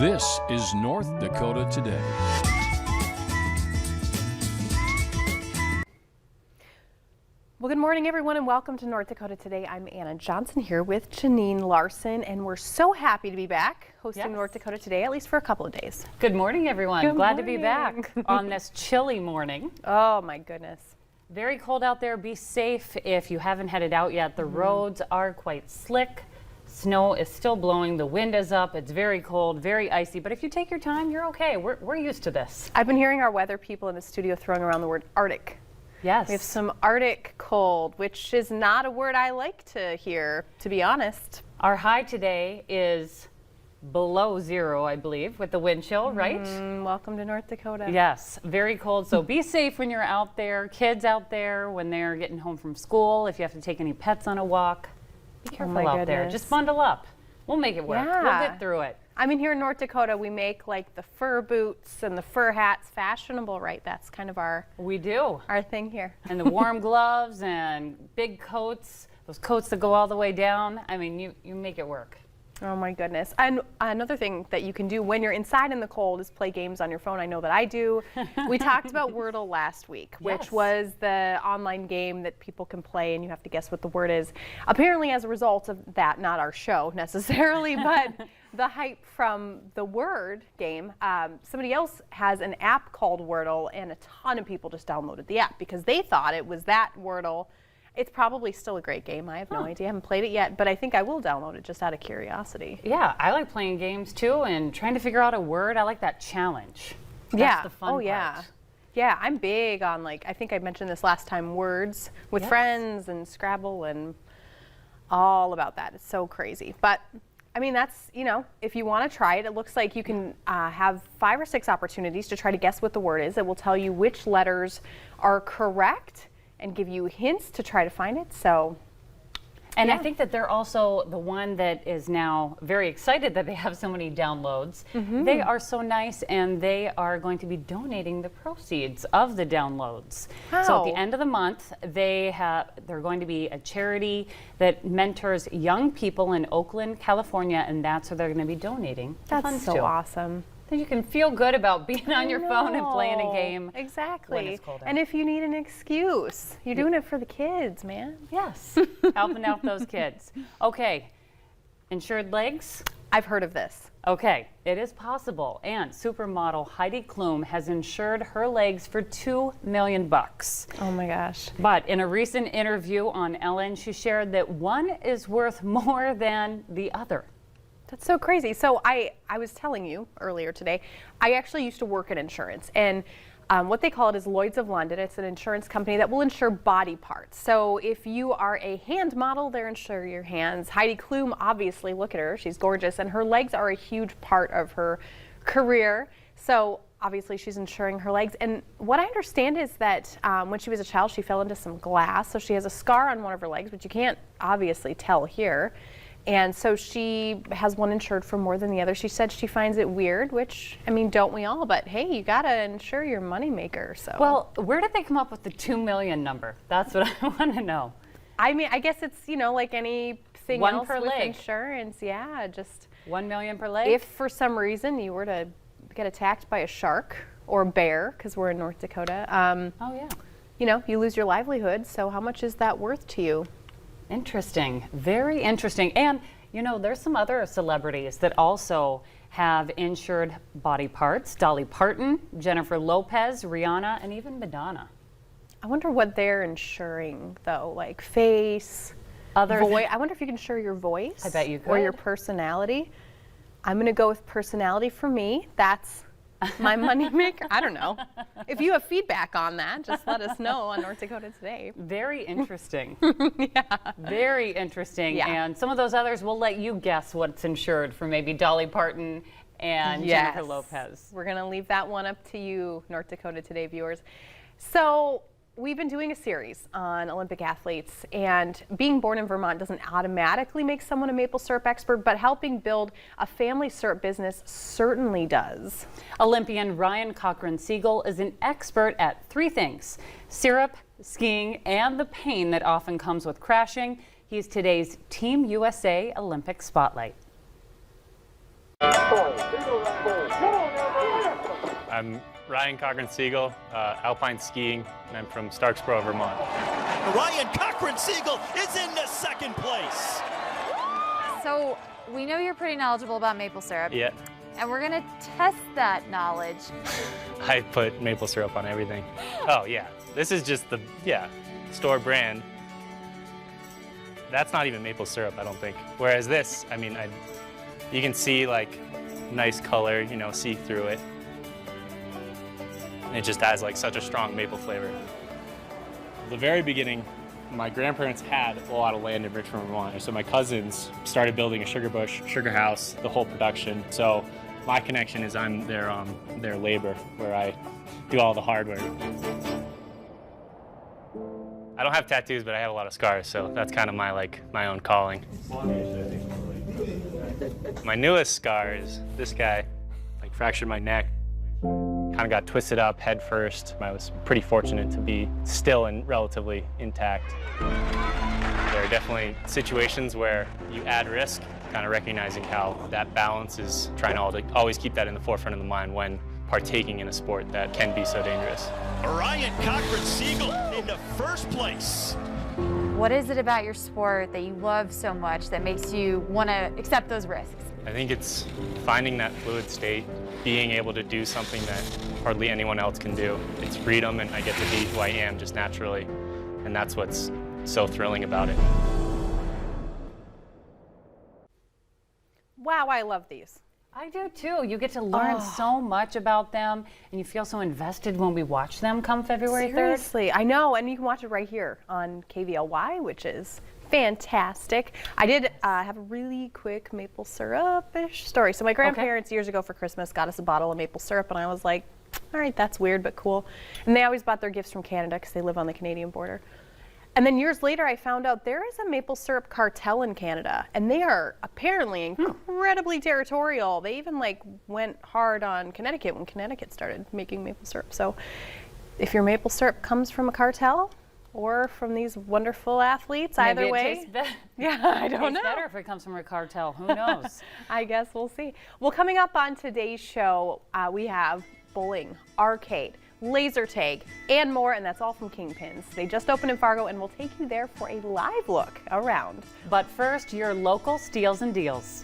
This is North Dakota Today. Well, good morning, everyone, and welcome to North Dakota Today. I'm Anna Johnson here with Janine Larson, and we're so happy to be back hosting North Dakota Today, at least for a couple of days. Good morning, everyone. Good Glad morning. to be back on this chilly morning. Oh, my goodness. Very cold out there. Be safe if you haven't headed out yet. The roads are quite slick. Snow is still blowing. The wind is up. It's very cold, very icy. But if you take your time, you're okay. We're used to this. I've been hearing our weather people in the studio throwing around the word Arctic. Yes. We have some Arctic cold, which is not a word I like to hear, to be honest. Our high today is below zero, I believe, with the wind chill, right? Welcome to North Dakota. Yes, very cold. So be safe when you're out there. Kids out there, when they're getting home from school, if you have to take any pets on a walk, be careful out there. Just bundle up. We'll make it work. Yeah. We'll get through it. I mean, here in North Dakota, we make like the fur boots and the fur hats fashionable, right? That's kind of our thing here. And the warm gloves and big coats, those coats that go all the way down. I mean, you make it work. Oh my goodness. And another thing that you can do when you're inside in the cold is play games on your phone. I know that I do. We talked about Wordle last week, which was the online game that people can play and you have to guess what the word is. Apparently as a result of that, not our show necessarily, but the hype from the word game, somebody else has an app called Wordle and a ton of people just downloaded the app because they thought it was that Wordle. It's probably still a great game. I have no idea. I haven't played it yet, but I think I will download it just out of curiosity. Yeah, I like playing games too and trying to figure out a word. I like that challenge. That's the fun part. Yeah, I'm big on, like, I think I mentioned this last time, words with friends and Scrabble and all about that. It's so crazy. But I mean, that's, you know, if you want to try it, it looks like you can have 5 or 6 opportunities to try to guess what the word is. It will tell you which letters are correct and give you hints to try to find it. So, and I think that they're also the one that is now very excited that they have so many downloads. They are so nice, and they are going to be donating the proceeds of the downloads. So at the end of the month, they're going to be a charity that mentors young people in Oakland, California, and that's where they're going to be donating the funds so to. awesome. Then you can feel good about being on your phone and playing a game. Exactly. When it's cold out. And if you need an excuse, you're doing it for the kids, man. Yes, helping out those kids. Okay, insured legs? I've heard of this. Okay, it is possible. And supermodel Heidi Klum has insured her legs for $2 million. Oh my gosh. But in a recent interview on Ellen, she shared that one is worth more than the other. That's so crazy. So I was telling you earlier today, I actually used to work in insurance, and what they call it is Lloyd's of London. It's an insurance company that will insure body parts. So if you are a hand model, they'll insure your hands. Heidi Klum, obviously, look at her, she's gorgeous, and her legs are a huge part of her career. So obviously she's insuring her legs. And what I understand is that when she was a child, she fell into some glass. So she has a scar on one of her legs, which you can't obviously tell here. And so she has one insured for more than the other. She said she finds it weird, which, I mean, don't we all? But hey, you got to insure your moneymaker. So. Well, where did they come up with the 2 million number? That's what I want to know. I mean, I guess it's, you know, like anything else per with leg. Insurance. Yeah, just 1 million per leg? If for some reason you were to get attacked by a shark or a bear, because we're in North Dakota, you know, you lose your livelihood. So how much is that worth to you? Interesting, very interesting. And you know, there's some other celebrities that also have insured body parts. Dolly Parton, Jennifer Lopez, Rihanna, and even Madonna. I wonder what they're insuring though, like face, voice. I wonder if you can insure your voice. I bet you could. Or your personality. I'm gonna go with personality for me. That's my moneymaker. I don't know. If you have feedback on that, just let us know on North Dakota Today. Very interesting. Yeah. Very interesting. Yeah. And some of those others, we'll let you guess what's insured for maybe Dolly Parton and Jennifer Lopez. We're going to leave that one up to you, North Dakota Today viewers. So we've been doing a series on Olympic athletes, and being born in Vermont doesn't automatically make someone a maple syrup expert, but helping build a family syrup business certainly does. Olympian Ryan Cochran Siegel is an expert at 3 things: syrup, skiing, and the pain that often comes with crashing. He's today's Team USA Olympic Spotlight. I'm Ryan Cochran Siegel, alpine skiing, and I'm from Starksboro, Vermont. Ryan Cochran Siegel is in the second place. So we know you're pretty knowledgeable about maple syrup. Yeah, And we're gonna test that knowledge. I put maple syrup on everything. Oh yeah, this is just the, store brand. That's not even maple syrup, I don't think. Whereas this, I mean, you can see like nice color, you know, see through it. And it just has like such a strong maple flavor. The very beginning, my grandparents had a lot of land in Richmond, Vermont. So my cousins started building a sugar bush, sugar house, the whole production. So my connection is I'm their labor, where I do all the hard work. I don't have tattoos, but I have a lot of scars, so that's kind of my own calling. My newest scar is this guy, like fractured my neck. Kind of got twisted up head first. I was pretty fortunate to be still and relatively intact. There are definitely situations where you add risk, kind of recognizing how that balance is, trying to always keep that in the forefront of the mind when partaking in a sport that can be so dangerous. Ryan Cochran Siegel in the first place. What is it about your sport that you love so much that makes you want to accept those risks? I think it's finding that fluid state, being able to do something that hardly anyone else can do. It's freedom, and I get to be who I am just naturally, and that's what's so thrilling about it. Wow, I love these. I do too. You get to learn so much about them, and you feel so invested when we watch them come February 3rd. Seriously, I know, and you can watch it right here on KVLY, which is fantastic. I did have a really quick maple syrup-ish story. So my grandparents years ago for Christmas got us a bottle of maple syrup, and I was like, all right, that's weird but cool. And they always bought their gifts from Canada because they live on the Canadian border. And then years later, I found out there is a maple syrup cartel in Canada, and they are apparently incredibly territorial. They even went hard on Connecticut when Connecticut started making maple syrup. So if your maple syrup comes from a cartel or from these wonderful athletes, Maybe either it way, tastes better. yeah, I don't know. It's better if it comes from a cartel. Who knows? I guess we'll see. Well, coming up on today's show, we have bowling, arcade, laser tag, and more, and that's all from Kingpins. They just opened in Fargo, and we'll take you there for a live look around. But first, your local steals and deals.